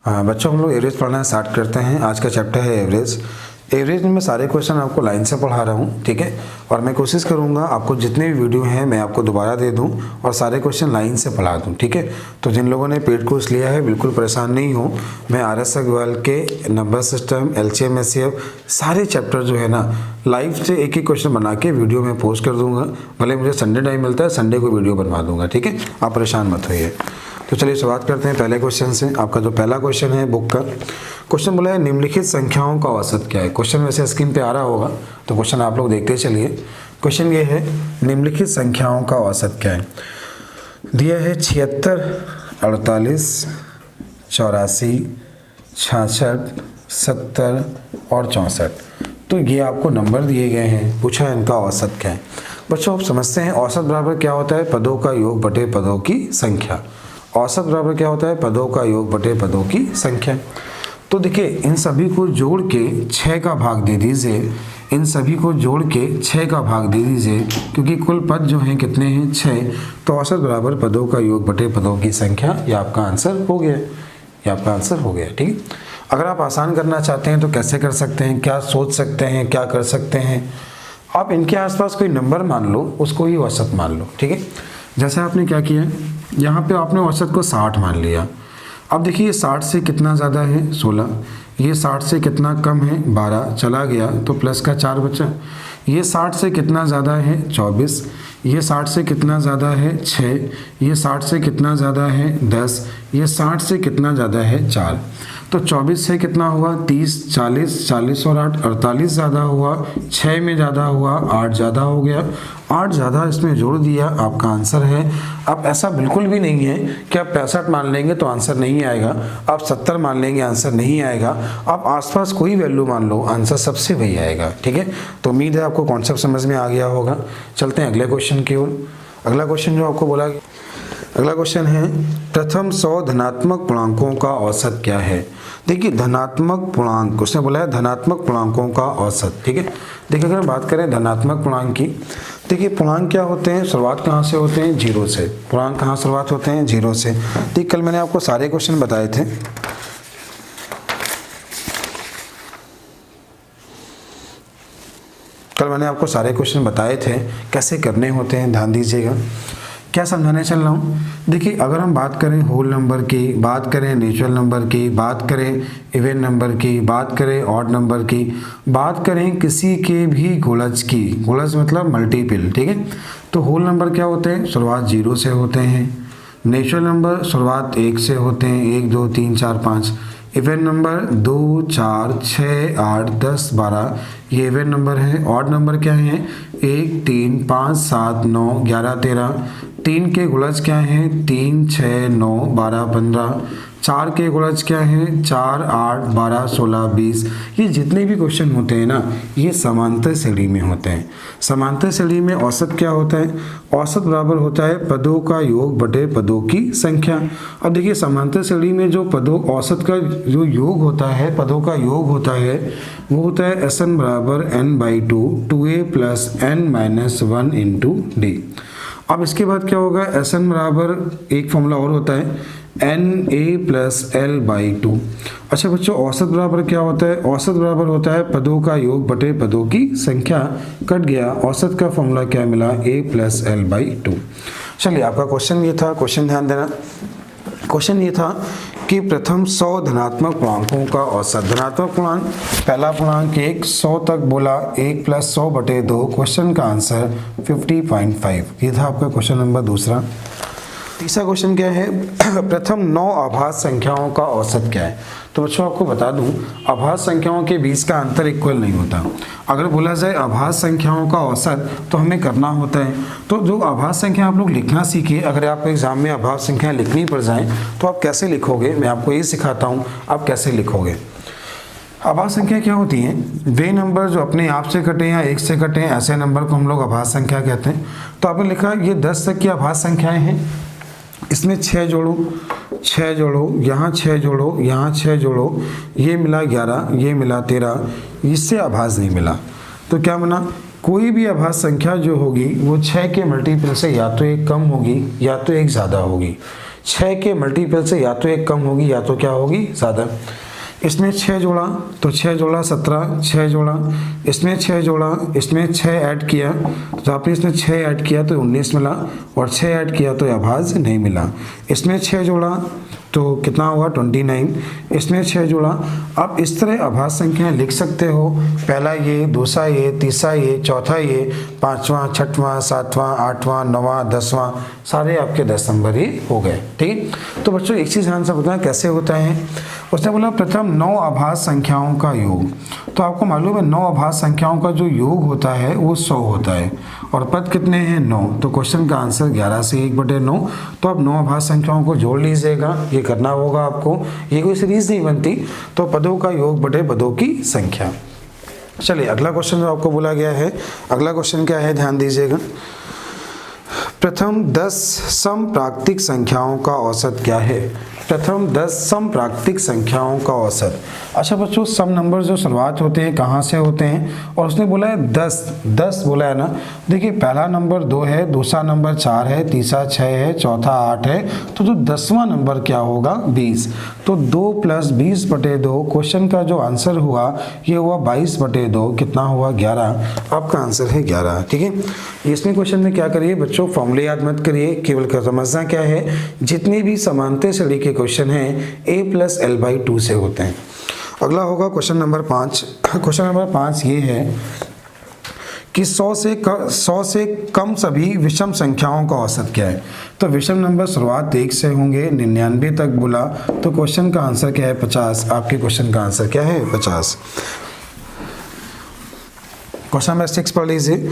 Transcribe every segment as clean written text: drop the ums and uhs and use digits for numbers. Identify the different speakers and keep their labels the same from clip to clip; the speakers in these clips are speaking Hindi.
Speaker 1: हाँ बच्चों, हम लोग एवरेज पढ़ना स्टार्ट करते हैं। आज का चैप्टर है एवरेज। एवरेज में मैं सारे क्वेश्चन आपको लाइन से पढ़ा रहा हूँ, ठीक है। और मैं कोशिश करूँगा आपको जितने भी वीडियो हैं मैं आपको दोबारा दे दूँ और सारे क्वेश्चन लाइन से पढ़ा दूँ, ठीक है। तो जिन लोगों ने पेड कोर्स लिया है बिल्कुल परेशान नहीं हो। मैं RS अग्रवाल के नंबर सिस्टम, LCM, SCF सारे चैप्टर जो है ना लाइव से एक एक क्वेश्चन बना के वीडियो में पोस्ट कर दूँगा। भले मुझे संडे टाइम मिलता है, संडे को वीडियो बनवा दूँगा, ठीक है। आप परेशान मत होइए। तो चलिए शुरुआत करते हैं पहले क्वेश्चन से। आपका जो पहला क्वेश्चन है बुक का क्वेश्चन बोला है निम्नलिखित संख्याओं का औसत क्या है। क्वेश्चन वैसे स्क्रीन पे आ रहा होगा, तो क्वेश्चन आप लोग देखते चलिए। क्वेश्चन ये है निम्नलिखित संख्याओं का औसत क्या है। दिया है 76, 48, 84, 66, 70 और 64। तो ये आपको नंबर दिए गए हैं, पूछा है इनका औसत क्या है। बच्चों आप समझते हैं औसत बराबर क्या होता है, पदों का योग बटे पदों की संख्या। औसत बराबर क्या होता है, पदों का योग बटे पदों की संख्या। तो देखिए इन सभी को जोड़ के 6 का भाग दे दीजिए, इन सभी को जोड़ के 6 का भाग दे दीजिए, क्योंकि कुल पद जो हैं कितने हैं 6। तो औसत बराबर पदों का योग बटे पदों की संख्या। ये आपका आंसर हो गया, ये आपका आंसर हो गया, ठीक है। अगर आप आसान करना चाहते हैं तो कैसे कर सकते हैं, क्या सोच सकते हैं, क्या कर सकते हैं। आप इनके आसपास कोई नंबर मान लो, उसको ही औसत मान लो, ठीक है। जैसे आपने क्या किया, यहाँ पे आपने औसत को 60 मान लिया। अब देखिए 60 से कितना ज़्यादा है 16, ये 60 से कितना कम है 12, चला गया तो प्लस का 4 बचा। ये 60 से कितना ज़्यादा है 24, ये 60 से कितना ज़्यादा है 6, ये 60 से कितना ज़्यादा है 10, ये 60 से कितना ज़्यादा है 4। तो 24 से कितना हुआ 30, 40, 40 और 8 48 ज़्यादा हुआ, 6 में ज़्यादा हुआ, 8 ज़्यादा हो गया, 8 ज़्यादा इसमें जोड़ दिया, आपका आंसर है। अब ऐसा बिल्कुल भी नहीं है कि आप 65 मान लेंगे तो आंसर नहीं आएगा, आप 70 मान लेंगे आंसर नहीं आएगा। आप आसपास कोई वैल्यू मान लो, आंसर सबसे वही आएगा, ठीक है। तो उम्मीद है आपको कॉन्सेप्ट समझ में आ गया होगा। चलते हैं अगले क्वेश्चन की ओर। अगला क्वेश्चन जो आपको बोला, अगला क्वेश्चन है प्रथम 100 धनात्मक पूर्णांकों का औसत क्या है। देखिए धनात्मक पूर्णांक, उसने बोला है धनात्मक पूर्णांकों का औसत, ठीक है। देखिए अगर बात करें धनात्मक पूर्णांक की, देखिए पूर्णांक क्या होते हैं, शुरुआत कहाँ से होते हैं 0 से। पूर्णांक कहाँ शुरुआत होते हैं 0 से। देखिए कल मैंने आपको सारे क्वेश्चन बताए थे। कल मैंने आपको सारे क्वेश्चन बताए थे कैसे करने होते हैं, ध्यान दीजिएगा। क्या समझाने चल रहा हूँ, देखिए अगर हम बात करें होल नंबर की, बात करें नेचुरल नंबर की, बात करें इवन नंबर की, बात करें ऑड नंबर की, बात करें किसी के भी गुणज की, गुणज मतलब मल्टीपल, ठीक है। तो होल नंबर क्या होते हैं, शुरुआत 0 से होते हैं। नेचुरल नंबर शुरुआत 1 से होते हैं, 1 2 3 4 5। इवन नंबर 2 4 6 8 10 12, ये इवन नंबर है। ऑड नंबर क्या है 1 3 5 7 9 11 13। 3 के गुणज क्या हैं 3 6 9 12 15। 4 के गुणज क्या हैं 4 8 12 16 20। ये जितने भी क्वेश्चन होते हैं ना, ये समांतर श्रेणी में होते हैं। समांतर श्रेणी में औसत क्या होता है, औसत बराबर होता है पदों का योग बटे पदों की संख्या। अब देखिए समांतर श्रेणी में जो पदों औसत का जो योग होता है, पदों का योग होता है, वो होता है SN बराबर n/2 2a plus n-1 into d। अब इसके बाद क्या होगा, SN बराबर एक फॉर्मूला और होता है NA प्लस L/2। अच्छा बच्चों औसत बराबर क्या होता है, औसत बराबर होता है पदों का योग बटे पदों की संख्या। कट गया, औसत का फॉर्मूला क्या मिला A प्लस L/2। चलिए आपका क्वेश्चन ये था, क्वेश्चन ध्यान देना। क्वेश्चन ये था कि प्रथम 100 धनात्मक पूर्णांकों का औसत। धनात्मक पूर्णांक, पहला पूर्णांक 1, 100 तक बोला 1 प्लस 100 बटे 2। क्वेश्चन का आंसर 50.5। ये था आपका क्वेश्चन नंबर दूसरा। तीसरा क्वेश्चन क्या है, प्रथम 9 आभास संख्याओं का औसत क्या है। तो बच्चों आपको बता दूं आभास संख्याओं के बीच का अंतर इक्वल नहीं होता। अगर बोला जाए आभास संख्याओं का औसत तो हमें करना होता है, तो जो आभास संख्या आप लोग लिखना सीखिए। अगर आपको एग्जाम में आभास संख्या लिखनी पड़ जाए तो आप कैसे लिखोगे, मैं आपको ये सिखाता हूँ आप कैसे लिखोगे। आभास संख्या क्या होती है, वे नंबर जो अपने आप से कटे या 1 से कटे, ऐसे नंबर को हम लोग आभास संख्या कहते हैं। तो आपने लिखा ये 10 तक की आभास संख्याएं हैं, इसमें 6 जोड़ो, 6 जोड़ो, यहाँ 6 जोड़ो, यहाँ 6 जोड़ो, ये मिला 11, ये मिला 13, इससे आभास नहीं मिला। तो क्या बना, कोई भी आभास संख्या जो होगी वो 6 के मल्टीपल से या तो एक कम होगी या तो एक ज़्यादा होगी। 6 के मल्टीपल से या तो एक कम होगी या तो क्या होगी, ज़्यादा। इसमें 6 जोड़ा तो 6 जोड़ा 17, 6 जोड़ा, इसमें 6 जोड़ा, इसमें 6 ऐड किया तो आपने इसमें 6 ऐड किया तो 19 मिला, और 6 ऐड किया तो अभाज्य नहीं मिला। इसमें 6 जोड़ा तो कितना हुआ 29, इसमें 6 जोड़ा। आप इस तरह अभाज्य संख्याएं लिख सकते हो, पहला ये, दूसरा ये, तीसरा ये, चौथा ये, पाँचवां, छठवां, सातवां, आठवां, नौवां, 10वां, सारे आपके 10 नंबर ही हो गए। ठीक है। तो बच्चों एक चीज़ ध्यान से बताएं कैसे होता है। उसने बोला प्रथम 9 अभाज्य संख्याओं का योग। तो आपको मालूम है 9 अभाज्य संख्याओं का जो योग होता है वो 100 होता है, और पद कितने हैं 9। तो क्वेश्चन का आंसर 11 से 1/9। तो आप 9 अभाज्य संख्याओं को जोड़ लीजिएगा, ये करना होगा आपको। ये कोई सीरीज नहीं बनती, तो पदों का योग बटे पदों की संख्या। चलिए अगला क्वेश्चन जो आपको बोला गया है, अगला क्वेश्चन क्या है ध्यान दीजिएगा। प्रथम 10 समप्राकृतिक संख्याओं का औसत क्या है। प्रथम 10 समप्राकृतिक संख्याओं का औसत। अच्छा बच्चों, सम नंबर जो शुरुआत होते हैं कहाँ से होते हैं, और उसने बोला है 10 बोला है ना। देखिए पहला नंबर 2 है, दूसरा नंबर 4 है, तीसरा 6 है, चौथा 8 है, तो जो 10वां नंबर क्या होगा 20। तो 2 + 20/2, क्वेश्चन का जो आंसर हुआ ये हुआ 22/2, कितना हुआ 11। आपका आंसर है 11। ठीक है। इसमें क्वेश्चन में क्या करिए बच्चों, फॉर्मूले याद मत करिए, केवल समझना क्या है, जितनी भी समानते श्रेणी के क्वेश्चन हैं a + l/2 से होते हैं। अगला होगा क्वेश्चन नंबर 5। क्वेश्चन नंबर 5 ये है कि 100 से कम सभी विषम संख्याओं का औसत क्या है। तो विषम नंबर शुरुआत 1 से होंगे, 99 तक बोला, तो क्वेश्चन का आंसर क्या है 50। आपके क्वेश्चन का आंसर क्या है 50। क्वेश्चन नंबर 6 पढ़ लीजिए।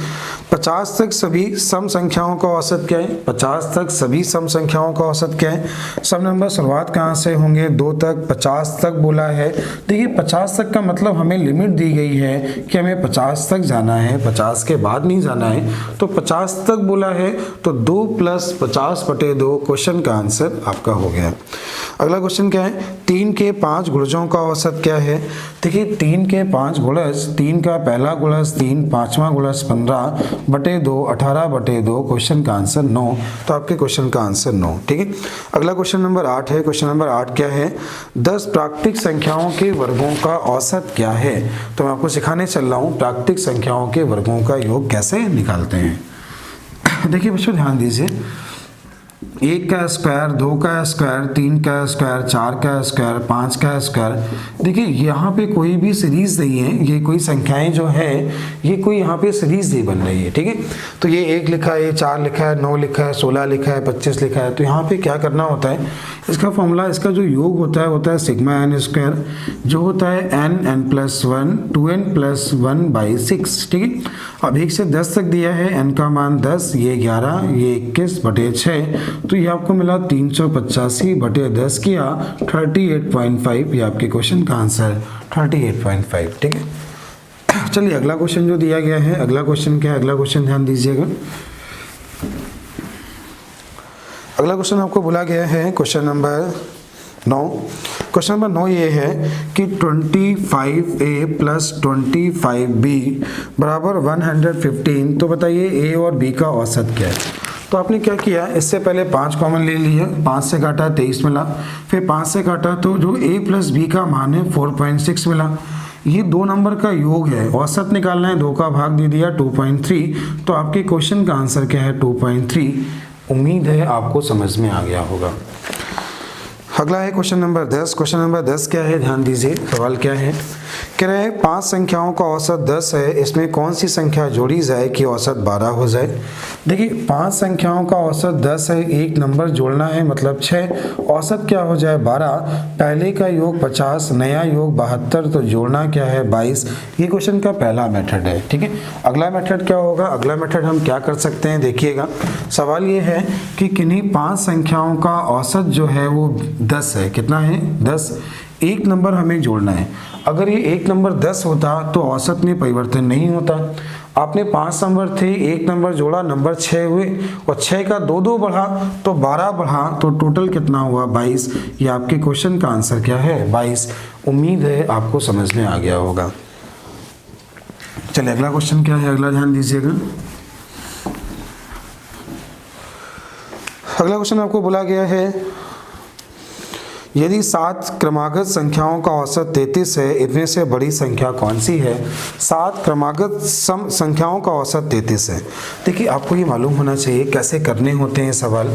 Speaker 1: 50 तक सभी सम संख्याओं का औसत क्या है। 50 तक सभी सम संख्याओं का औसत क्या है। सम नंबर शुरुआत कहाँ से होंगे 2 तक, 50 तक बोला है। देखिए 50 तक का मतलब हमें लिमिट दी गई है कि हमें 50 तक जाना है, 50 के बाद नहीं जाना है। तो 50 तक बोला है, तो 2 + 50/2 क्वेश्चन का आंसर आपका हो गया। अगला क्वेश्चन क्या है, 3 के 5 गुणजों का औसत क्या है। देखिए 3 के 5 गुणज, 3 का पहला गुणज 3, पांचवा गुणज 15/2, 18/2, क्वेश्चन का आंसर 9। तो आपके क्वेश्चन का आंसर 9। ठीक है। अगला क्वेश्चन नंबर 8 है। क्वेश्चन नंबर 8 क्या है, 10 प्राकृतिक संख्याओं के वर्गों का औसत क्या है। तो मैं आपको सिखाने चल रहा हूँ प्राकृतिक संख्याओं के वर्गों का योग कैसे निकालते हैं। देखिए बच्चों ध्यान दीजिए, 1 का स्क्वायर, 2 का स्क्वायर, 3 का स्क्वायर, 4 का स्क्वायर, 5 का स्क्वायर। देखिए यहाँ पे कोई भी सीरीज नहीं है, ये कोई संख्याएं जो है ये कोई यहाँ पे सीरीज नहीं बन रही है। ठीक है। तो ये 1 लिखा है, 4 लिखा है, 9 लिखा है, 16 लिखा है, 25 लिखा है। तो यहाँ पे क्या करना होता है, इसका फॉर्मूला, इसका जो योग होता है σn², जो होता है n+1 2n + 1/6। ठीक है। अब 1 से 10 तक दिया है, n का मान 10, ये 11, ये 21/6, तो ये आपको मिला 385/10 किया 38.5। ये आपके क्वेश्चन का आंसर 38.5। ठीक है। चलिए अगला क्वेश्चन जो दिया गया है, अगला क्वेश्चन क्या है, अगला क्वेश्चन ध्यान दीजिएगा। अगला क्वेश्चन आपको बोला गया है क्वेश्चन नंबर 9। क्वेश्चन नंबर 9 ये है कि 25a + 25b = 115। तो बताइए a और b का औसत क्या है। तो आपने क्या किया, इससे पहले 5 कॉमन ले लिया, 5 से काटा 23 मिला, फिर 5 से काटा तो जो a + b का मान है 4.6 मिला। ये 2 नंबर का योग है, औसत निकालना है, 2 का भाग दे दिया 2.3। तो आपके क्वेश्चन का आंसर क्या है 2.3। उम्मीद है आपको समझ में आ गया होगा। अगला है क्वेश्चन नंबर 10। क्वेश्चन नंबर 10 क्या है ध्यान दीजिए, सवाल क्या है, कह रहे हैं 5 संख्याओं का औसत 10 है, इसमें कौन सी संख्या जोड़ी जाए कि औसत 12 हो जाए। देखिए 5 संख्याओं का औसत 10 है, एक नंबर जोड़ना है मतलब 6, औसत क्या हो जाए 12, पहले का योग 50, नया योग 72, तो जोड़ना क्या है 22। ये क्वेश्चन का पहला मेथड है। ठीक है। अगला मेथड क्या होगा, अगला मेथड हम क्या कर सकते हैं, देखिएगा सवाल ये है कि किन्हीं 5 संख्याओं का औसत जो है वो 10 है, कितना है 10, एक नंबर हमें जोड़ना है। अगर ये एक नंबर 10 होता तो औसत में परिवर्तन नहीं होता। आपने 5 नंबर थे, एक नंबर जोड़ा, नंबर 6 हुए, और 6 का 2 बढ़ा तो 12 बढ़ा, तो टोटल कितना हुआ 22। ये आपके क्वेश्चन का आंसर क्या है 22। उम्मीद है आपको समझ में आ गया होगा। चलिए अगला क्वेश्चन क्या है, अगला ध्यान दीजिएगा। अगला क्वेश्चन आपको बोला गया है, यदि 7 क्रमागत संख्याओं का औसत 33 है, इनमें से बड़ी संख्या कौन सी है? 7 क्रमागत सम संख्याओं का औसत 33 है। देखिए आपको ये मालूम होना चाहिए कैसे करने होते हैं सवाल।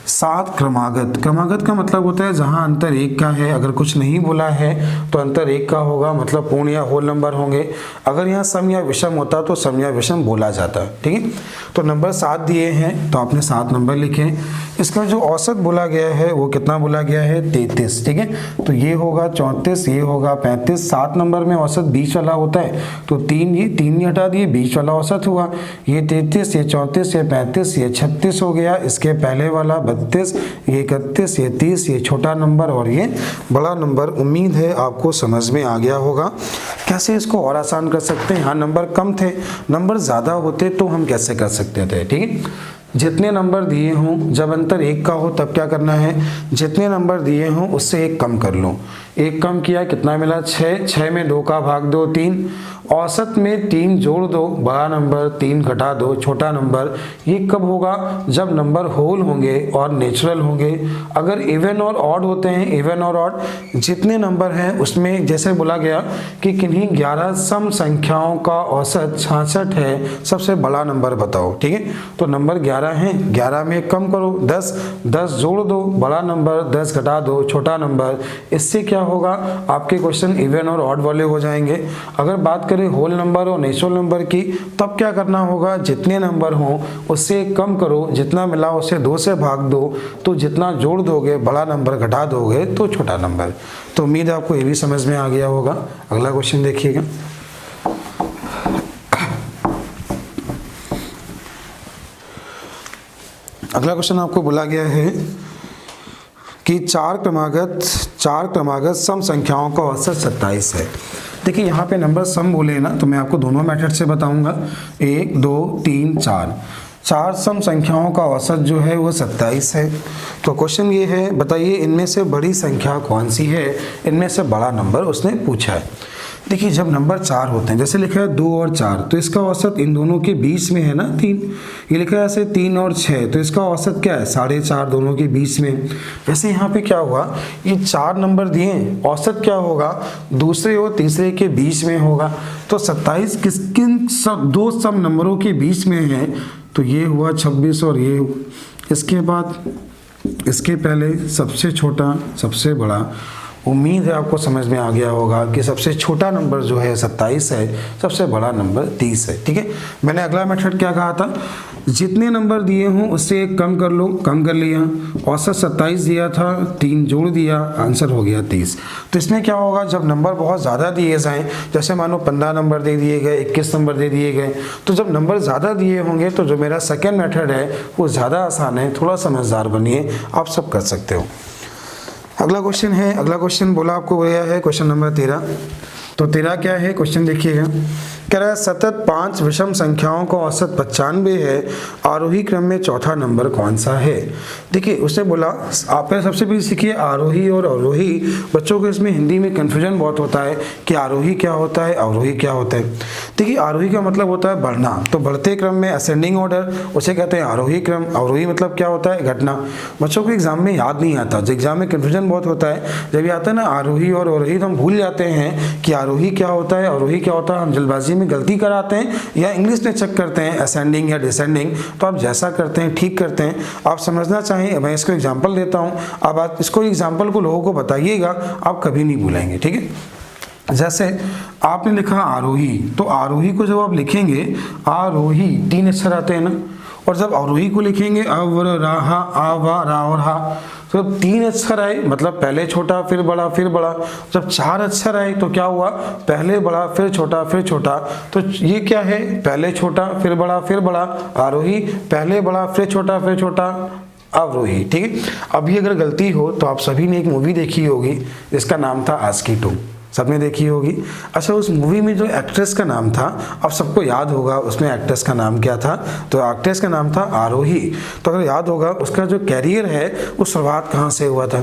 Speaker 1: 7 क्रमागत, क्रमागत का मतलब होता है जहां अंतर 1 का है, अगर कुछ नहीं बोला है तो अंतर 1 का होगा, मतलब पूर्ण या होल नंबर होंगे। अगर यहाँ सम या विषम होता तो सम या विषम बोला जाता, ठीक है। तो नंबर 7 दिए हैं तो आपने 7 नंबर लिखे। इसका जो औसत बोला गया है वो कितना बोला गया है? 33, ठीक है। तो ये होगा 34, ये होगा 35। 7 नंबर में औसत बीच वाला होता है, तो 3 ये हटा दिए, बीच वाला औसत हुआ। ये 33, ये 34, ये 35, ये 36 हो गया। इसके पहले वाला 32, ये 31, ये 30, ये छोटा नंबर और ये बड़ा नंबर। उम्मीद है आपको समझ में आ गया होगा। कैसे इसको और आसान कर सकते हैं? यहाँ नंबर कम थे, नंबर ज़्यादा होते तो हम कैसे कर सकते थे, ठीक है। जितने नंबर दिए हों, जब अंतर 1 का हो तब क्या करना है? जितने नंबर दिए हों उससे 1 कम कर लो। 1 कम किया, कितना मिला? 6। 6 में 2 का भाग दो 3। औसत में 3 जोड़ दो, बड़ा नंबर, 3 घटा दो, छोटा नंबर। ये कब होगा? जब नंबर होल होंगे और नेचुरल होंगे। अगर इवन और ऑड होते हैं, इवन और ऑड, जितने नंबर हैं उसमें जैसे बोला गया कि किन्हीं 11 सम संख्याओं का औसत 66 है, सबसे बड़ा नंबर बताओ, ठीक है। तो नंबर 11 हैं, 11 में 1 कम करो 10, 10 जोड़ दो, बड़ा नंबर, 10 घटा दो, छोटा नंबर। इससे क्या होगा? आपके क्वेश्चन इवन और ऑड वाले हो जाएंगे। अगर बात करें होल नंबर और नेचुरल नंबर की, तब क्या करना होगा? जितने नंबर हों उससे 1 कम करो, जितना मिला उसे 2 से भाग दो, तो जितना जोड़ दोगे बड़ा नंबर घटा दोगे तो छोटा नंबर। तो उम्मीद है आपको ये भी समझ में आ गया होगा। अगला क्वेश्चन देखिएगा। अगला क्वेश्चन आपको बोला गया है कि 4 क्रमागत सम संख्याओं का औसत 27 है। देखिए यहाँ पे नंबर सम बोले ना, तो मैं आपको दोनों मेथड से बताऊंगा, 1 2 3 4। 4 सम संख्याओं का औसत जो है वो 27 है। तो क्वेश्चन ये है, बताइए इनमें से बड़ी संख्या कौन सी है? इनमें से बड़ा नंबर उसने पूछा है। देखिए जब नंबर 4 होते हैं, जैसे लिखा है 2 और 4, तो इसका औसत इन दोनों के बीच में है ना 3। ये लिखा है ऐसे 3 और 6, तो इसका औसत क्या है? 4.5 दोनों के बीच में। वैसे यहाँ पे क्या हुआ, ये 4 नंबर दिए, औसत क्या होगा? दूसरे और तीसरे के बीच में होगा। तो 27 किन 2 सम नंबरों के बीच में है, तो ये हुआ 26 और ये हुआ। इसके बाद इसके पहले सबसे छोटा सबसे बड़ा। उम्मीद है आपको समझ में आ गया होगा कि सबसे छोटा नंबर जो है 27 है, सबसे बड़ा नंबर 30 है, ठीक है। मैंने अगला मेथड क्या कहा था? जितने नंबर दिए हों उससे 1 कम कर लो, कम कर लिया। औसत 27 दिया था, 3 जोड़ दिया, आंसर हो गया 30। तो इसमें क्या होगा, जब नंबर बहुत ज़्यादा दिए जाएं, जैसे मानो 15 नंबर दे दिए गए, 21 नंबर दे दिए गए, तो जब नंबर ज़्यादा दिए होंगे तो जो मेरा सेकेंड मेथड है वो ज़्यादा आसान है। थोड़ा समझदार बनिए, आप सब कर सकते हो। अगला क्वेश्चन है, अगला क्वेश्चन बोला आपको गया है क्वेश्चन नंबर 13। तो 13 क्या है? क्वेश्चन देखिएगा। कह रहा है सतत 5 विषम संख्याओं का औसत 95 है, आरोही क्रम में चौथा नंबर कौन सा है? देखिए उसने बोला, आप सबसे पहले सीखिए आरोही और अवरोही। बच्चों को इसमें हिंदी में कन्फ्यूजन बहुत होता है कि आरोही क्या होता है, अवरोही क्या होता है। देखिए आरोही का मतलब होता है बढ़ना, तो बढ़ते क्रम में असेंडिंग ऑर्डर, उसे कहते हैं आरोही क्रम। अवरोही मतलब क्या होता है? घटना। बच्चों को एग्जाम में याद नहीं आता, जो एग्जाम में कन्फ्यूजन बहुत होता है। जब ये आता है ना आरोही और अवरोही, तो हम भूल जाते हैं कि आरोही क्या होता है, अवरोही क्या होता है। हम जल्दबाजी में गलती कराते हैं या इंग्लिश में चेक करते हैं असेंडिंग या डिसेंडिंग। तो आप जैसा करते हैं ठीक करते हैं। आप समझना चाहिए, मैं इसको एग्जांपल देता हूं, अब आप इसको एग्जांपल को लोगों को बताइएगा, आप कभी नहीं भूलेंगे, ठीक है। जैसे आपने लिखा आरोही, तो आरोही को जब आप लिखेंगे, आरोही 3 अक्षर आते हैं ना, और जब अवरोही को लिखेंगे अवराहा, आवा, रा और हा, तो 3 अक्षर आए, मतलब पहले छोटा फिर बड़ा फिर बड़ा। जब 4 अक्षर आए तो क्या हुआ? पहले बड़ा फिर छोटा फिर छोटा। तो ये क्या है? पहले छोटा फिर बड़ा फिर बड़ा। आरोही पहले बड़ा फिर छोटा अवरोही, ठीक है। अभी अगर गलती हो तो आप सभी ने एक मूवी देखी होगी जिसका नाम था आस्की 2, सबने देखी होगी। अच्छा, उस मूवी में जो एक्ट्रेस का नाम था, अब सबको याद होगा उसमें एक्ट्रेस का नाम क्या था, तो एक्ट्रेस का नाम था आरोही। तो अगर याद होगा उसका जो कैरियर है वो शुरुआत कहाँ से हुआ था,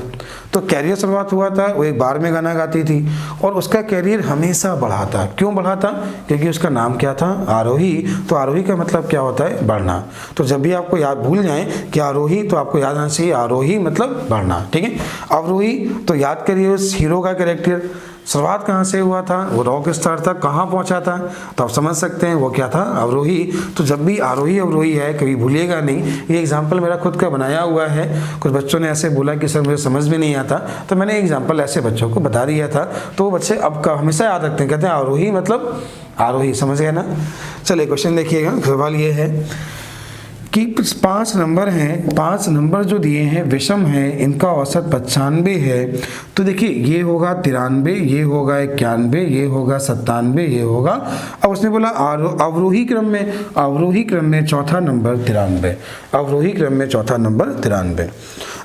Speaker 1: तो कैरियर शुरुआत हुआ था, वो एक बार में गाना गाती थी और उसका कैरियर हमेशा बढ़ा था। क्यों बढ़ा था, क्योंकि उसका नाम क्या था, आरोही। तो आरोही का मतलब क्या होता है, बढ़ना। तो जब भी आपको याद भूल जाए कि आरोही, तो आपको याद आना चाहिए आरोही मतलब बढ़ना, ठीक है। अवरोही, तो याद करिए उस हीरो का कैरेक्टर शुरुआत कहाँ से हुआ था, वो रॉक स्टार था, कहाँ पहुँचा था, तो आप समझ सकते हैं वो क्या था, अवरोही। तो जब भी आरोही अवरोही है कभी भूलिएगा नहीं। ये एग्जाम्पल मेरा खुद का बनाया हुआ है, कुछ बच्चों ने ऐसे बोला कि सर मुझे समझ में नहीं आता, तो मैंने एग्जाम्पल ऐसे बच्चों को बता दिया था, तो वो बच्चे अब का हमेशा याद रखते हैं, कहते हैं आरोही मतलब आरोही, समझ गए ना। चलिए क्वेश्चन देखिएगा। सवाल ये है कि 5 नंबर हैं, 5 नंबर जो दिए हैं विषम हैं, इनका औसत 95 है। तो देखिए ये होगा 93, ये होगा 91, ये होगा 97, ये होगा, अब उसने बोला अवरोही क्रम में चौथा नंबर 93, अवरोही क्रम में चौथा नंबर 93।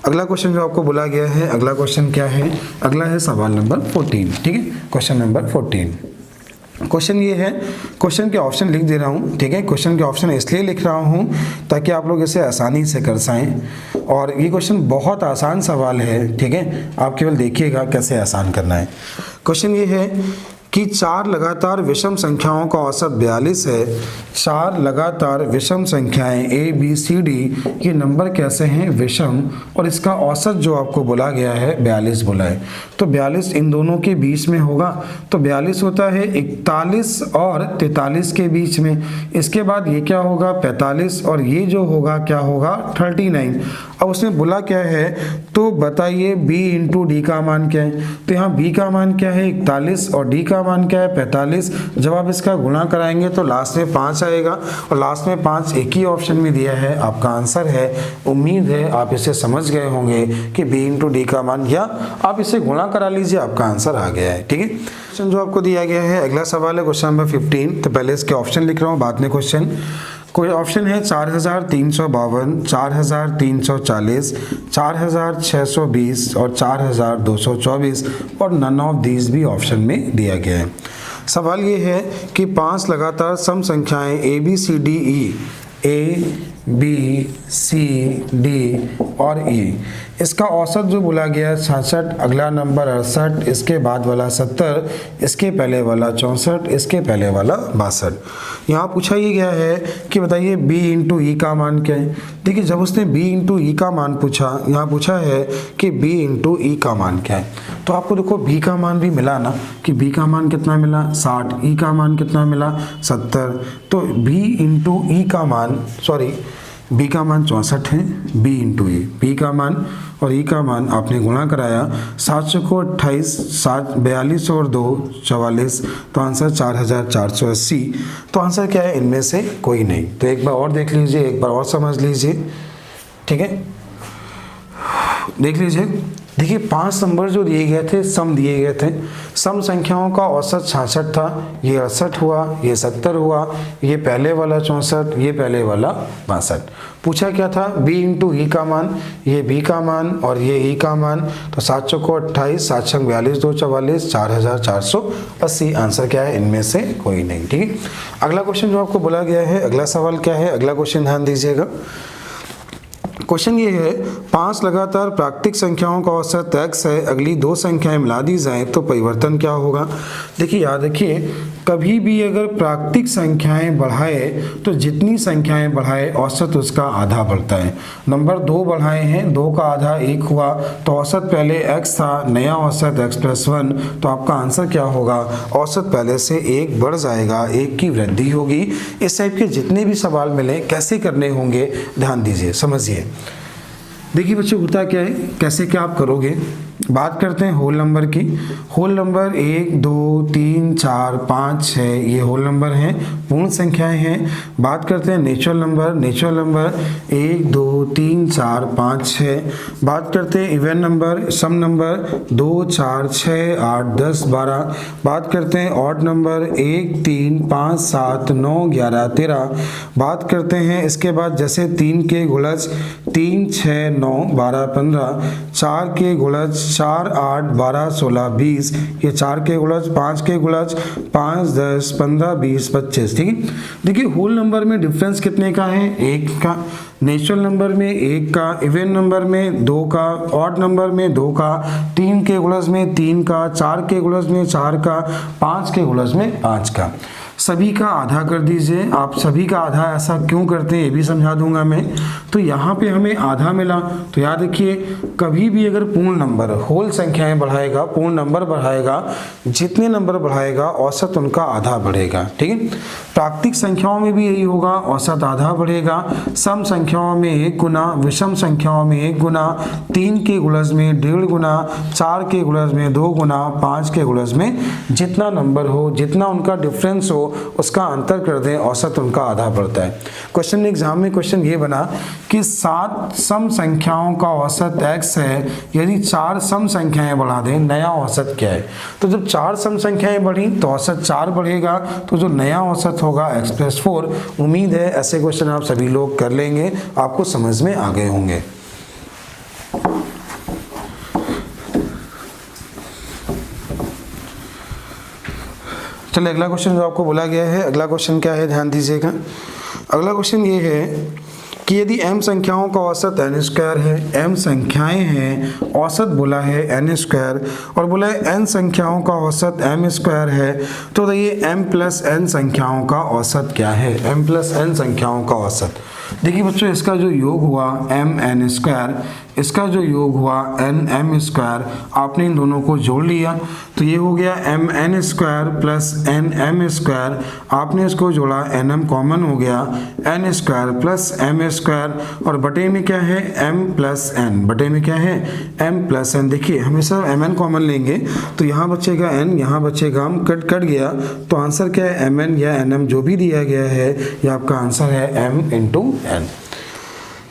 Speaker 1: अगला क्वेश्चन जो आपको बोला गया है, अगला क्वेश्चन क्या है, अगला है सवाल नंबर 14, ठीक है, क्वेश्चन नंबर 14। क्वेश्चन ये है, क्वेश्चन के ऑप्शन लिख दे रहा हूँ, ठीक है। क्वेश्चन के ऑप्शन इसलिए लिख रहा हूँ ताकि आप लोग इसे आसानी से कर सकें, और ये क्वेश्चन बहुत आसान सवाल है, ठीक है। आप केवल देखिएगा कैसे आसान करना है। क्वेश्चन ये है कि 4 लगातार विषम संख्याओं का औसत 42 है। 4 लगातार विषम संख्याएं A B C D, ये नंबर कैसे हैं, विषम, और इसका औसत जो आपको बोला गया है 42 बोला है। तो 42 इन दोनों के बीच में होगा, तो 42 होता है 41 और 43 के बीच में। इसके बाद ये क्या होगा 45, और ये जो होगा क्या होगा 39। अब उसने बोला क्या है, तो बताइए B इंटू डी का मान क्या है, तो यहाँ B का मान क्या है 41 और D का मान क्या है 45। जब आप इसका गुणा कराएंगे तो लास्ट में 5 आएगा, और लास्ट में 5 एक ही ऑप्शन में दिया है, आपका आंसर है। उम्मीद है आप इसे समझ गए होंगे कि B इंटू डी का मान, या आप इसे गुणा करा लीजिए, आपका आंसर आ गया है, ठीक है। क्वेश्चन जो आपको दिया गया है, अगला सवाल है क्वेश्चन नंबर 15। तो पहले इसके ऑप्शन लिख रहा हूँ, बाद में क्वेश्चन। कोई ऑप्शन है 4352, 4340, 4620 और 4224, और नन ऑफ दीज भी ऑप्शन में दिया गया है। सवाल ये है कि 5 लगातार सम संख्याएं A B C D और E, इसका औसत जो बोला गया 66, अगला नंबर 68, इसके बाद वाला 70, इसके पहले वाला 64, इसके पहले वाला 62। यहाँ पूछा ये गया है कि बताइए B इंटू ई का मान क्या है। देखिए जब उसने B इंटू ई का मान पूछा, यहाँ पूछा है कि B इंटू ई का मान क्या है, तो आपको देखो B का मान भी मिला ना, कि B का मान कितना मिला 60, E का मान कितना मिला 70, तो B इंटू ई का मान, सॉरी B का मान 64 है, B इंटू ई, B का मान और E का मान आपने गुणा कराया, 7 को 28, 42 और 2 44, तो आंसर 4480। तो आंसर क्या है, इनमें से कोई नहीं। तो एक बार और देख लीजिए, एक बार और समझ लीजिए, ठीक है, देख लीजिए। देखिए 5 नंबर जो दिए गए थे, सम दिए गए थे, सम संख्याओं का औसत 66 था, ये 68 हुआ, ये 70 हुआ, ये पहले वाला 64, ये पहले वाला 62। पूछा क्या था, B इंटू ई का मान, ये B का मान और ये E का मान, तो 7 को 28, 7 छंग 42, 2 44, 4480। आंसर क्या है, इनमें से कोई नहीं, ठीक है। अगला क्वेश्चन जो आपको बोला गया है, अगला सवाल क्या है, अगला क्वेश्चन ध्यान दीजिएगा। क्वेश्चन ये है, 5 लगातार प्राकृतिक संख्याओं का औसत x है, अगली 2 संख्याएं मिला दी जाएं तो परिवर्तन क्या होगा। देखिए याद रखिए, कभी भी अगर प्राकृतिक संख्याएं बढ़ाए तो जितनी संख्याएं बढ़ाए औसत उसका आधा बढ़ता है। नंबर 2 बढ़ाए हैं, 2 का आधा 1 हुआ, तो औसत पहले x था, नया औसत x + 1, तो आपका आंसर क्या होगा, औसत पहले से 1 बढ़ जाएगा, 1 की वृद्धि होगी। इस टाइप के जितने भी सवाल मिले कैसे करने होंगे ध्यान दीजिए, समझिए। देखिए बच्चों होता क्या है, कैसे क्या आप करोगे। बात करते हैं होल नंबर की। होल नंबर 1 2 3 4 5 6 ये होल नंबर हैं, पूर्ण संख्याएं हैं। बात करते हैं नेचुरल नंबर। Natural number 1 2 3 4 5 6। बात करते हैं इवन नंबर, सम नंबर 2 4 6 8 10 12। बात करते हैं ऑड नंबर 1 3 5 7 9 11 13। बात करते हैं इसके बाद जैसे 3 के गुणज 3 6 9 12 15, 4 के गुणज 4 8 12 16 20, ये 4 के गुणज, 5 के गुणज 5 10 15 20 25, ठीक है। देखिए होल नंबर में डिफरेंस कितने का है, 1 का, नेचुरल नंबर में 1 का, इवन नंबर में 2 का, ऑड नंबर में 2 का, 3 के गुणज में 3 का, 4 के गुणज में 4 का, 5 के गुणज में 5 का। सभी का आधा कर दीजिए। आप सभी का आधा ऐसा क्यों करते हैं ये भी समझा दूंगा मैं। तो यहाँ पे हमें आधा मिला, तो याद रखिए कभी भी अगर पूर्ण नंबर होल संख्याएं बढ़ाएगा, पूर्ण नंबर बढ़ाएगा, जितने नंबर बढ़ाएगा औसत उनका आधा बढ़ेगा, ठीक है। प्राकृतिक संख्याओं में भी यही होगा, औसत आधा बढ़ेगा। सम संख्याओं में 1 गुना, विषम संख्याओं में 1 गुना, 3 के गुणज में 1.5 गुना, 4 के गुणज में 2 गुना, 5 के गुणज में जितना नंबर हो, जितना उनका डिफरेंस हो उसका अंतर कर दें, औसत उनका आधा बढ़ता है। क्वेश्चन एग्जाम में क्वेश्चन ये बना कि 7 सम संख्याओं का औसत x है, यदि 4 सम संख्याएं बढ़ा दें नया औसत क्या है। तो जब 4 सम संख्याएं बढ़ी तो औसत 4 बढ़ेगा, तो जो नया औसत होगा x + 4। उम्मीद है ऐसे क्वेश्चन आप सभी लोग कर लेंगे, आपको समझ में आ गए होंगे। चलिए अगला क्वेश्चन जो आपको बोला गया है, अगला क्वेश्चन क्या है ध्यान दीजिएगा। अगला क्वेश्चन ये है कि यदि m संख्याओं का औसत n² है, m संख्याएं हैं, औसत बोला है n², और बोला है n संख्याओं का औसत m² है, तो ये m + n संख्याओं का औसत क्या है, m + n संख्याओं का औसत। देखिए बच्चों इसका जो योग हुआ mn², इसका जो योग हुआ nm², आपने इन दोनों को जोड़ लिया तो ये हो गया mn² + nm², आपने इसको जोड़ा nm कॉमन हो गया, n² + m², और बटे में क्या है m + n, बटे में क्या है m + n। देखिए हमेशा mn कॉमन लेंगे तो यहाँ बचेगा n, यहाँ बचेगा m, कट गया तो आंसर क्या है mn या nm, जो भी दिया गया है ये आपका आंसर है m × n।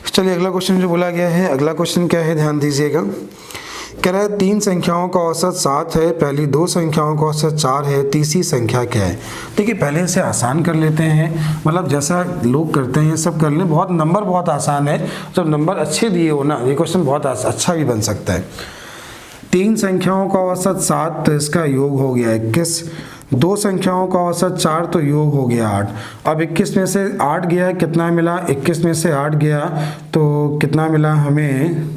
Speaker 1: चलिए अगला क्वेश्चन जो बोला गया है, अगला क्वेश्चन क्या है ध्यान दीजिएगा। कह रहा है 3 संख्याओं का औसत 7 है, पहली 2 संख्याओं का औसत 4 है, तीसरी संख्या क्या है। देखिए पहले से आसान कर लेते हैं, मतलब जैसा लोग करते हैं सब कर लें, बहुत नंबर बहुत आसान है, जब नंबर अच्छे दिए हो ना ये क्वेश्चन बहुत अच्छा भी बन सकता है। 3 संख्याओं का औसत 7 तो इसका योग हो गया 21, 2 संख्याओं का औसत 4 तो योग हो गया 8। अब 21 में से 8 गया, कितना मिला, 21 में से 8 गया तो कितना मिला हमें,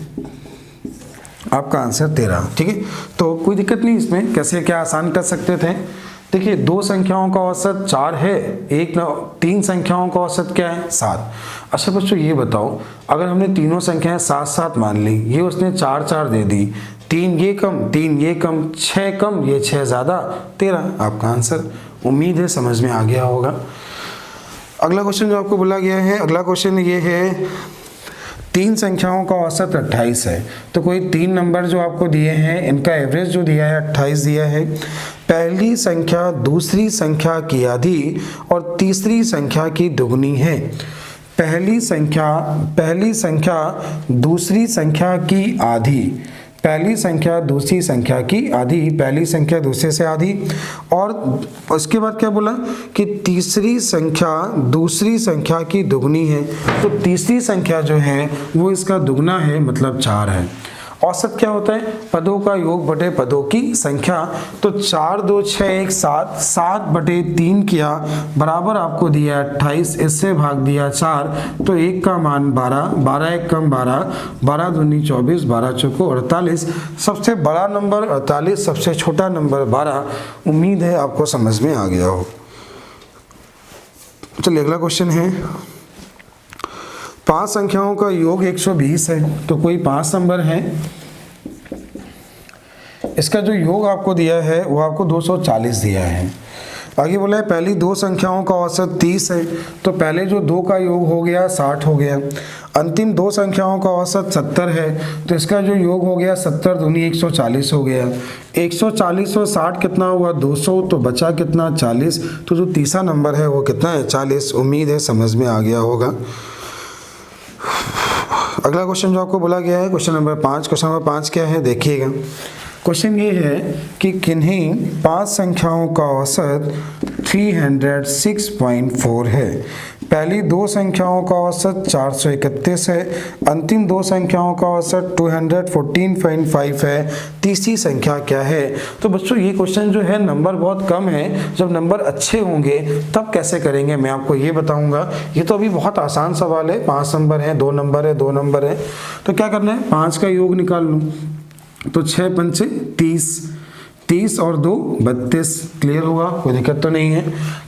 Speaker 1: आपका आंसर 13, ठीक है। तो कोई दिक्कत नहीं इसमें, कैसे क्या आसान कर सकते थे। देखिए 2 संख्याओं का औसत 4 है, 3 संख्याओं का औसत क्या है 7। अच्छा बच्चों ये बताओ, अगर हमने तीनों संख्याएं 7 मान ली, ये उसने 4 दे दी, 3 ये कम 3 ये कम, 6 कम ये 6 ज़्यादा, 13 आपका आंसर। उम्मीद है समझ में आ गया होगा। अगला क्वेश्चन जो आपको बोला गया है, अगला क्वेश्चन ये है 3 संख्याओं का औसत 28 है, तो कोई 3 नंबर जो आपको दिए हैं इनका एवरेज जो दिया है 28 दिया है। पहली संख्या दूसरी संख्या की आधी और तीसरी संख्या की दुगनी है। पहली संख्या दूसरी संख्या की आधी, पहली संख्या दूसरी संख्या की आधी, पहली संख्या दूसरे से आधी, और उसके बाद क्या बोला कि तीसरी संख्या दूसरी संख्या की दुगनी है, तो तीसरी संख्या जो है वो इसका दुगना है, मतलब 4 है। औसत क्या होता है, पदों का योग बटे पदों की संख्या। तो 4 2 6 1 7, 7/3 किया बराबर आपको दिया 28, इससे भाग दिया 4, तो 1 का मान 12, 12 1 कम 12, 12 दूनी 24, 12 चौको 48, सबसे बड़ा नंबर 48, सबसे छोटा नंबर 12। उम्मीद है आपको समझ में आ गया हो। चलिए अगला क्वेश्चन है, 5 संख्याओं का योग 120 है, तो कोई 5 नंबर है, इसका जो योग आपको दिया है वो आपको 240 दिया है। आगे बोला है पहली 2 संख्याओं का औसत 30 है, तो पहले जो 2 का योग हो गया 60 हो गया। अंतिम 2 संख्याओं का औसत 70 है, तो इसका जो योग हो गया 70 दूनी 140 हो गया। 140 और 60 कितना हुआ 200, तो बचा कितना 40, तो जो तीसरा नंबर है वो कितना है 40। उम्मीद है समझ में आ गया होगा। अगला क्वेश्चन जो आपको बोला गया है क्वेश्चन नंबर 5, क्वेश्चन नंबर 5 क्या है देखिएगा। क्वेश्चन ये है कि किन्हीं 5 संख्याओं का औसत 306.4 है। पहली 2 संख्याओं का औसत 431 है, अंतिम 2 संख्याओं का औसत 214.5 है, तीसरी संख्या क्या है। तो बच्चों ये क्वेश्चन जो है नंबर बहुत कम है, जब नंबर अच्छे होंगे तब कैसे करेंगे मैं आपको ये बताऊंगा। ये तो अभी बहुत आसान सवाल है, 5 नंबर है, 2 नंबर है, 2 नंबर है, तो क्या करना है 5 का योग निकाल लूँ तो 6 पंचे 30, 30 और 2 32, क्लियर हुआ, कोई दिक्कत तो नहीं है।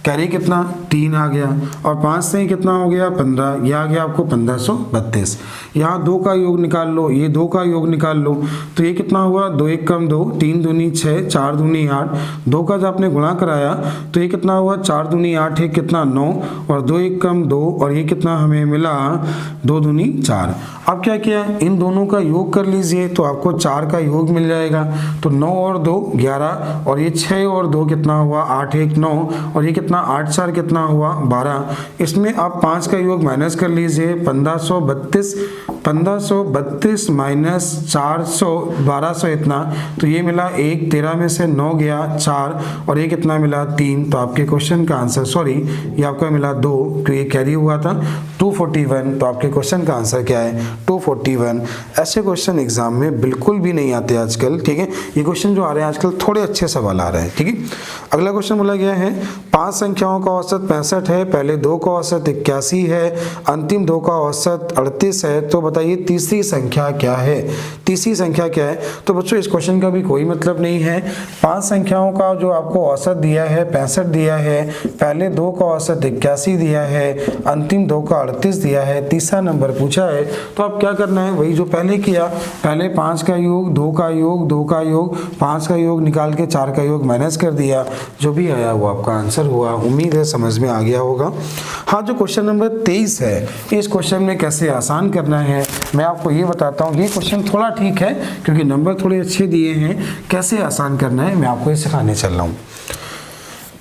Speaker 1: कैरी कितना 3 आ गया और 5 से कितना हो गया 15, यह आ गया आपको 1532। यहाँ 2 का योग निकाल लो, ये 2 का योग निकाल लो तो ये कितना हुआ 2 1 कम 2, 3 दूनी 6, 4 दूनी 8, 2 का जब आपने गुणा कराया तो ये कितना हुआ 4 दूनी 8 है कितना 9 और 2 1 कम 2 और ये कितना हमें मिला 2 दूनी 4। अब क्या किया इन दोनों का योग कर लीजिए तो आपको 4 का योग मिल जाएगा। तो 9 और 2 11 और ये 6 और 2 कितना हुआ 8 1 9 और ये कितना 8 4 कितना हुआ 12। इसमें आप 5 का योग माइनस कर लीजिए 1532 माइनस 400 1200 इतना, तो ये मिला 1, 13 में से 9 गया 4 और ये कितना मिला 3। तो आपके क्वेश्चन का आंसर सॉरी ये आपको मिला 2 क्योंकि ये कैरी हुआ था 241। तो आपके क्वेश्चन का आंसर क्या है 241। ऐसे क्वेश्चन एग्जाम में बिल्कुल भी नहीं आते आजकल, ठीक है। ये क्वेश्चन जो आ रहे हैं आजकल थोड़े अच्छे सवाल आ रहे हैं, ठीक है। अगला क्वेश्चन बोला गया है 5 संख्याओं का औसत 65 है, पहले 2 का औसत 81 है, अंतिम 2 का औसत 38 है, तो बताइए तीसरी संख्या क्या है। तीसरी संख्या क्या है। तो बच्चों इस क्वेश्चन का भी कोई मतलब नहीं है। 5 संख्याओं का जो आपको औसत दिया है 65 दिया है, पहले 2 का औसत 81 दिया है, अंतिम 2 का 38 दिया है, तीसरा नंबर पूछा है। तो अब क्या करना है वही जो पहले किया, पहले 5 का योग 2 का योग 2 का योग 5 का योग निकाल के 4 का योग माइनस कर दिया, जो भी आया वो आपका आंसर हुआ। उम्मीद है समझ में आ गया होगा। हाँ जो क्वेश्चन नंबर 23 है इस क्वेश्चन में कैसे आसान करना है मैं आपको ये बताता हूँ। ये क्वेश्चन थोड़ा ठीक है क्योंकि नंबर थोड़े अच्छे दिए हैं, कैसे आसान करना है मैं आपको ये सिखाने चल रहा हूँ।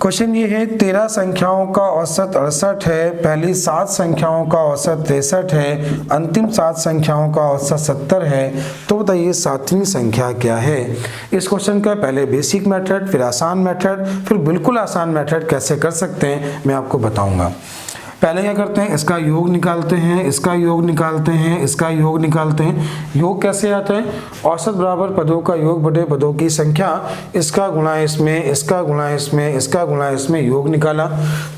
Speaker 1: क्वेश्चन ये है 13 संख्याओं का औसत 68 है, पहली 7 संख्याओं का औसत 63 है, अंतिम 7 संख्याओं का औसत 70 है, तो बताइए 7वीं संख्या क्या है। इस क्वेश्चन का पहले बेसिक मेथड, फिर आसान मेथड, फिर बिल्कुल आसान मेथड कैसे कर सकते हैं मैं आपको बताऊंगा। पहले क्या करते हैं इसका योग निकालते हैं, इसका योग निकालते हैं, इसका योग निकालते हैं। योग कैसे आता है, औसत बराबर पदों का योग बटे पदों की संख्या, इसका गुणा इसमें, इसका गुणा इसमें, इसका गुणा इसमें, योग निकाला।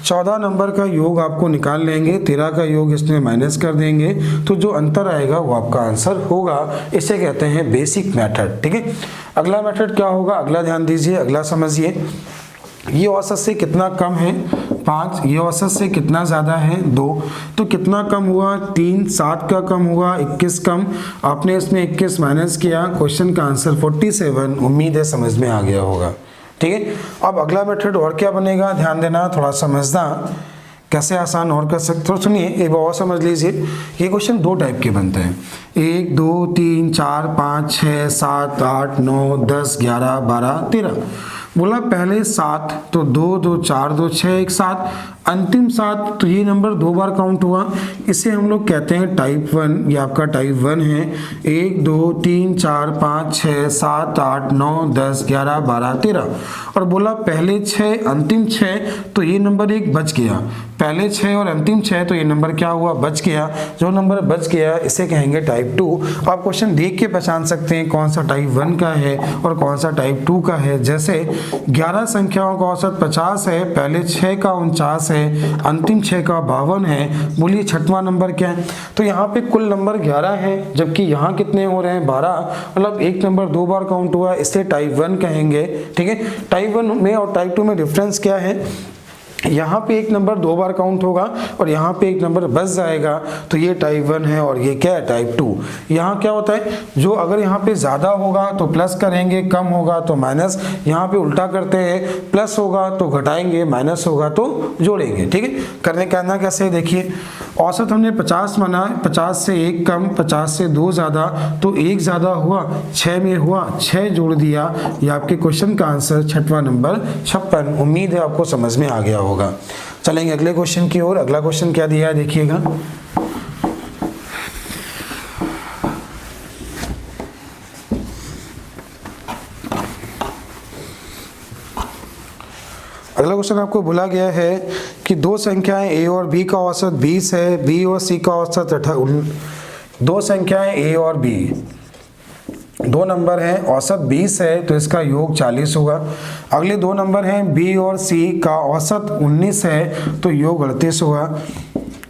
Speaker 1: 14 नंबर का योग आपको निकाल लेंगे, 13 का योग इसमें माइनस कर देंगे, तो जो अंतर आएगा वो आपका आंसर होगा। इसे कहते हैं बेसिक मेथड, ठीक है। अगला मेथड क्या होगा, अगला ध्यान दीजिए, अगला समझिए। ये औसत से कितना कम है 5, ये औसत से कितना ज़्यादा है 2, तो कितना कम हुआ 3, 7 का कम हुआ 21 कम, आपने इसमें 21 माइनस किया, क्वेश्चन का आंसर 47। उम्मीद है समझ में आ गया होगा, ठीक है। अब अगला मेथड और क्या बनेगा, ध्यान देना, थोड़ा समझना कैसे आसान और कर सकते हो। सुनिए एक बार और समझ लीजिए। ये क्वेश्चन 2 टाइप के बनते हैं, 1 2 3 4 5 6 7 8 9 10 11 12 13। बोला पहले 7 तो 2 2 4 2 6 1 7, अंतिम 7 तो ये नंबर 2 बार काउंट हुआ, इसे हम लोग कहते हैं टाइप 1। ये आपका टाइप 1 है। 1 2 3 4 5 6 7 8 9 10 11 12 13। और बोला पहले 6 अंतिम 6 तो ये नंबर 1 बच गया, पहले 6 और अंतिम 6 तो ये नंबर क्या हुआ बच गया। जो नंबर बच गया इसे कहेंगे टाइप 2। आप क्वेश्चन देख के पहचान सकते हैं कौन सा टाइप 1 का है और कौन सा टाइप 2 का है। जैसे 11 संख्याओं का औसत 50 है, पहले 6 का 49 है, अंतिम 6 का 52 है, बोलिए 6वां नंबर क्या है। तो यहाँ पे कुल नंबर 11 है, जबकि यहाँ कितने हो रहे हैं 12, मतलब एक नंबर 2 बार काउंट हुआ, इसे टाइप 1 कहेंगे, ठीक है। टाइप 1 में और टाइप 2 में डिफरेंस क्या है, यहाँ पे एक नंबर 2 बार काउंट होगा और यहाँ पे एक नंबर बच जाएगा, तो ये टाइप 1 है और ये क्या है टाइप 2। यहाँ क्या होता है, जो अगर यहाँ पे ज़्यादा होगा तो प्लस करेंगे, कम होगा तो माइनस, यहाँ पे उल्टा करते हैं, प्लस होगा तो घटाएंगे, माइनस होगा तो जोड़ेंगे, ठीक है। करने का ना कैसे देखिए, औसत हमने 50 माना, 50 से 1 कम, 50 से 2 ज़्यादा, तो 1 ज़्यादा हुआ, 6 में हुआ, 6 जोड़ दिया, ये आपके क्वेश्चन का आंसर 6वां नंबर 56। उम्मीद है आपको समझ में आ गया होगा। चलेंगे अगले क्वेश्चन की ओर। अगला क्वेश्चन क्या दिया है देखिएगा। अगला क्वेश्चन आपको बोला गया है कि दो संख्याएं a और b का औसत 20 है, b और c का औसत दो संख्याएं a और b, दो नंबर हैं, औसत 20 है तो इसका योग 40 होगा। अगले दो नंबर हैं b और c का औसत 19 है तो योग 38 होगा।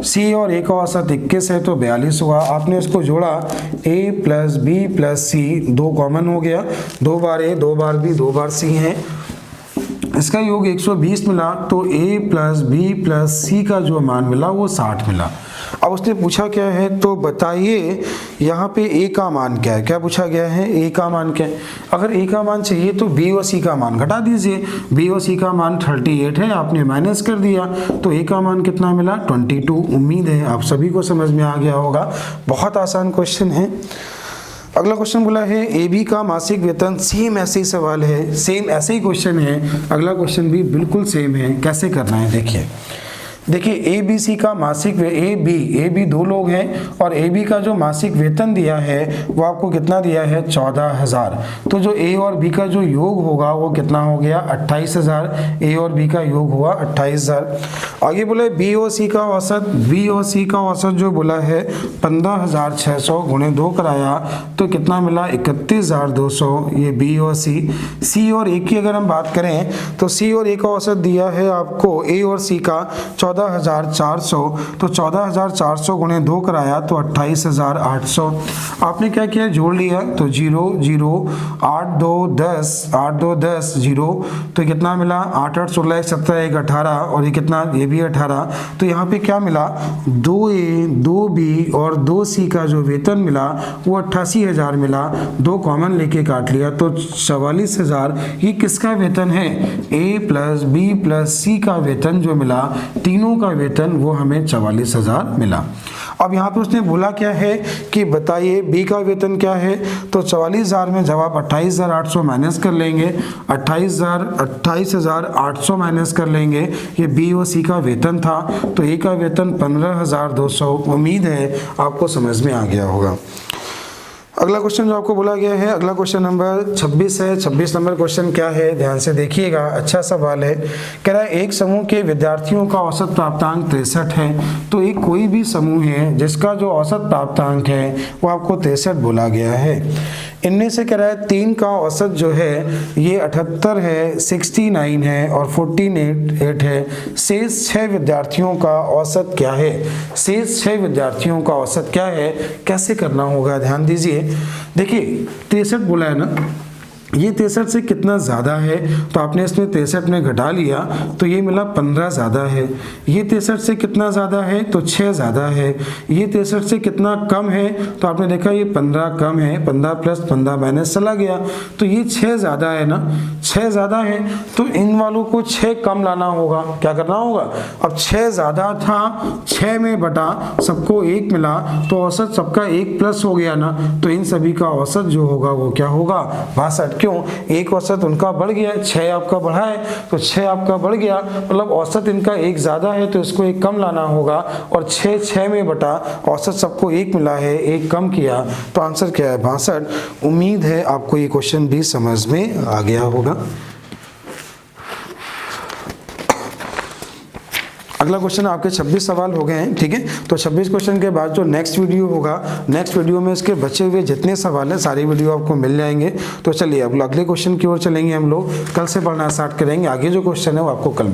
Speaker 1: c और a का औसत 21 है तो 42 हुआ। आपने इसको जोड़ा a plus b plus c, दो कॉमन हो गया, 2 बार a 2 bar b 2 bar c है, इसका योग 120 मिला तो a plus b plus c का जो मान मिला वो 60 मिला। अब उसने पूछा क्या है, तो बताइए यहाँ पे a का मान क्या है। क्या पूछा गया है, a का मान क्या है। अगर a का मान चाहिए तो b और c का मान घटा दीजिए। b और c का मान 38 है, आपने माइनस कर दिया तो a का मान कितना मिला 22। उम्मीद है आप सभी को समझ में आ गया होगा, बहुत आसान क्वेश्चन है। अगला क्वेश्चन बोला है ए बी का मासिक वेतन, सेम ऐसे ही सवाल है, सेम ऐसे ही क्वेश्चन है। अगला क्वेश्चन भी बिल्कुल सेम है, कैसे करना है देखिए ए बी सी का मासिक ए बी दो लोग हैं और ए बी का जो मासिक वेतन दिया है वो आपको कितना दिया है 14,000। तो जो ए और बी का जो योग होगा वो कितना हो गया 28,000। ए और बी का योग हुआ 28,000। आगे बोले बी और सी का औसत जो बोला है 15,600 गुणे 2 कराया तो कितना मिला 31,200। ये बी और सी और ए की अगर हम बात करें तो सी और ए का औसत दिया है आपको ए और सी का 14,400। तो 14,400 गुणे 2 कराया तो 28,800। आपने क्या किया, जोड़ लिया तो 0 0 8 2 10 8 2 10 0 तो कितना मिला 8 8 16 1 17 1 18 और ये कितना, ये भी 18। तो यहाँ पे क्या मिला 2A 2B और 2C का जो वेतन मिला वो 88,000 मिला। 2 कॉमन लेके काट लिया तो 44,000। ये किसका वेतन है, A plus B plus C का वेतन जो मिला, तीनों का वेतन वो हमें 44,000 मिला। अब यहाँ पे उसने बोला क्या है कि बताइए बी का वेतन क्या है, तो 44,000 में जवाब 28,800 माइनस कर लेंगे, 28,800 माइनस कर लेंगे। ये बी और सी का वेतन था तो ए का वेतन 15,200। उम्मीद है आपको समझ में आ गया होगा। अगला क्वेश्चन जो आपको बोला गया है, अगला क्वेश्चन नंबर 26 है। 26 नंबर क्वेश्चन क्या है, ध्यान से देखिएगा, अच्छा सवाल है। कह रहा है एक समूह के विद्यार्थियों का औसत प्राप्तांक 63 है। तो एक कोई भी समूह है जिसका जो औसत प्राप्तांक है वो आपको 63 बोला गया है। इनमें से कह रहा है 3 का औसत जो है ये 78 है, 69 है और 48 है। शेष 6 विद्यार्थियों का औसत क्या है, शेष 6 विद्यार्थियों का औसत क्या है, कैसे करना होगा, ध्यान दीजिए। देखिए 63 बोला है ना, ये 63 से कितना ज़्यादा है तो आपने इसमें 63 में घटा लिया तो ये मिला 15 ज़्यादा है। ये 63 से कितना ज़्यादा है तो 6 ज़्यादा है। ये 63 से कितना कम है तो आपने देखा ये 15 कम है, 15 प्लस 15 माइनस चला गया तो ये 6 ज़्यादा है ना, 6 ज़्यादा है तो इन वालों को 6 कम लाना होगा। क्या करना होगा, अब 6 ज़्यादा था, 6 में बटा सबको 1 मिला तो औसत सबका 1 प्लस हो गया ना, तो इन सभी का औसत जो होगा वो क्या होगा 62। क्यों, एक औसत उनका बढ़ गया, 6 आपका बढ़ा है तो 6 आपका बढ़ गया, मतलब औसत इनका 1 ज़्यादा है तो इसको 1 कम लाना होगा और 6 में बटा औसत सबको 1 मिला है, 1 कम किया तो आंसर क्या है 62। उम्मीद है आपको ये क्वेश्चन भी समझ में आ गया होगा। अगला क्वेश्चन आपके 26 सवाल हो गए हैं, ठीक है। तो 26 क्वेश्चन के बाद जो नेक्स्ट वीडियो होगा, नेक्स्ट वीडियो में इसके बचे हुए जितने सवाल हैं सारी वीडियो आपको मिल जाएंगे। तो चलिए अब अगले क्वेश्चन की ओर चलेंगे हम लोग, कल से पढ़ना स्टार्ट करेंगे। आगे जो क्वेश्चन है वो आपको कल